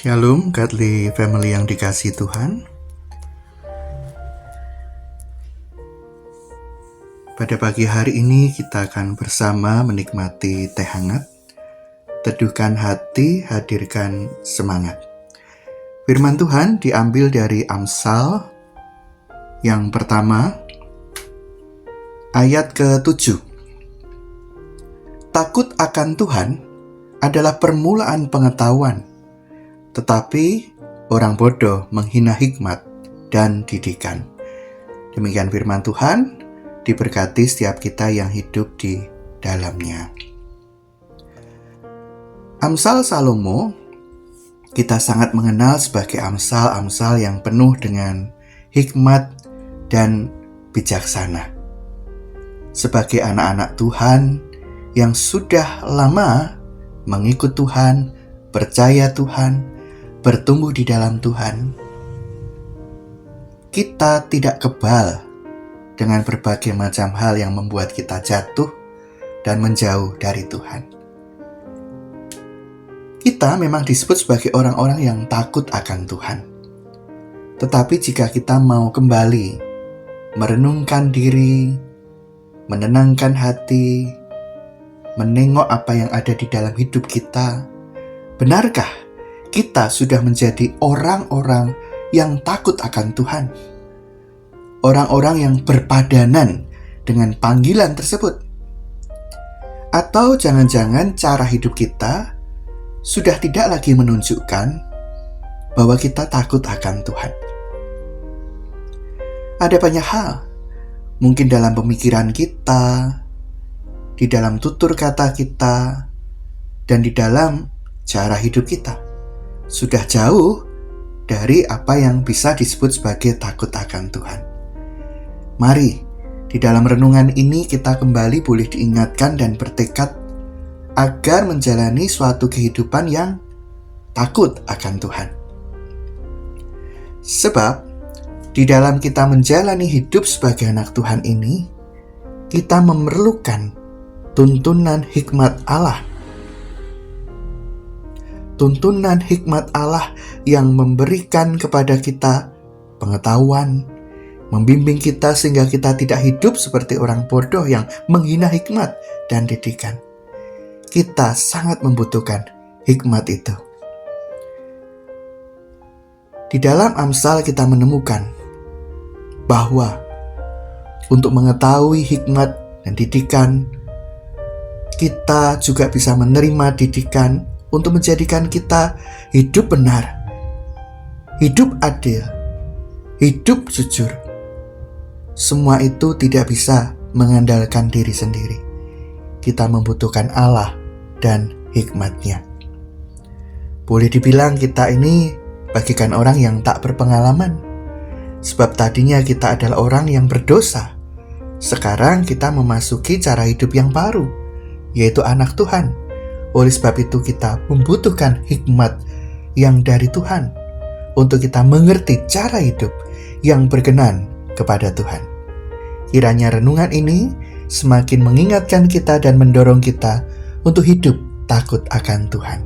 Shalom, Godly Family yang dikasihi Tuhan. Pada pagi hari ini kita akan bersama menikmati teh hangat. Teduhkan hati, hadirkan semangat. Firman Tuhan diambil dari Amsal yang pertama, ayat ke-7. Takut akan Tuhan adalah permulaan pengetahuan, tetapi orang bodoh menghina hikmat dan didikan. Demikian firman Tuhan, diberkati setiap kita yang hidup di dalamnya. Amsal Salomo kita sangat mengenal sebagai amsal-amsal yang penuh dengan hikmat dan bijaksana. Sebagai anak-anak Tuhan yang sudah lama mengikut Tuhan, percaya Tuhan, bertumbuh di dalam Tuhan, kita tidak kebal dengan berbagai macam hal yang membuat kita jatuh dan menjauh dari Tuhan. Kita memang disebut sebagai orang-orang yang takut akan Tuhan. Tetapi jika kita mau kembali merenungkan diri, menenangkan hati, menengok apa yang ada di dalam hidup kita, benarkah kita sudah menjadi orang-orang yang takut akan Tuhan? Orang-orang yang berpadanan dengan panggilan tersebut? Atau jangan-jangan cara hidup kita sudah tidak lagi menunjukkan bahwa kita takut akan Tuhan? Ada banyak hal, mungkin dalam pemikiran kita, di dalam tutur kata kita, dan di dalam cara hidup kita, sudah jauh dari apa yang bisa disebut sebagai takut akan Tuhan. Mari, di dalam renungan ini kita kembali boleh diingatkan dan bertekad agar menjalani suatu kehidupan yang takut akan Tuhan. Sebab, di dalam kita menjalani hidup sebagai anak Tuhan ini, kita memerlukan tuntunan hikmat Allah. Tuntunan hikmat Allah yang memberikan kepada kita pengetahuan, membimbing kita sehingga kita tidak hidup seperti orang bodoh yang menghina hikmat dan didikan. Kita sangat membutuhkan hikmat itu. Di dalam Amsal kita menemukan bahwa untuk mengetahui hikmat dan didikan, kita juga bisa menerima didikan untuk menjadikan kita hidup benar, hidup adil, hidup jujur. Semua itu tidak bisa mengandalkan diri sendiri. Kita membutuhkan Allah dan hikmat-Nya. Boleh dibilang kita ini bagikan orang yang tak berpengalaman. Sebab tadinya kita adalah orang yang berdosa. Sekarang kita memasuki cara hidup yang baru, yaitu anak Tuhan. Oleh sebab itu kita membutuhkan hikmat yang dari Tuhan untuk kita mengerti cara hidup yang berkenan kepada Tuhan. Kiranya renungan ini semakin mengingatkan kita dan mendorong kita untuk hidup takut akan Tuhan.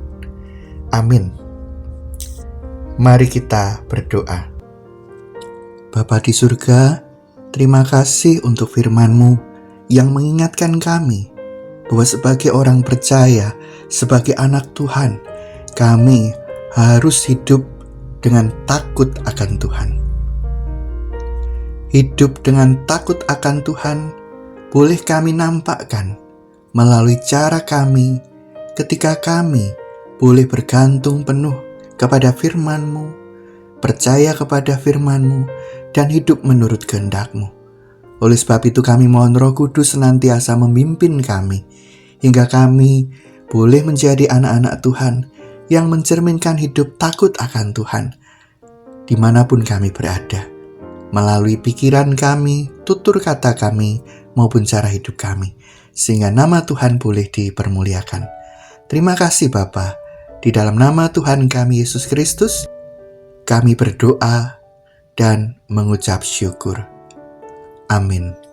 Amin. Mari kita berdoa. Bapa di surga, terima kasih untuk firman-Mu yang mengingatkan kami bahwa sebagai orang percaya, sebagai anak Tuhan, kami harus hidup dengan takut akan Tuhan. Hidup dengan takut akan Tuhan boleh kami nampakkan melalui cara kami ketika kami boleh bergantung penuh kepada firman-Mu, percaya kepada firman-Mu, dan hidup menurut kehendak-Mu. Oleh sebab itu kami mohon Roh Kudus senantiasa memimpin kami, hingga kami boleh menjadi anak-anak Tuhan yang mencerminkan hidup takut akan Tuhan, dimanapun kami berada, melalui pikiran kami, tutur kata kami, maupun cara hidup kami, sehingga nama Tuhan boleh dipermuliakan. Terima kasih Bapa, di dalam nama Tuhan kami Yesus Kristus, kami berdoa dan mengucap syukur. Amin.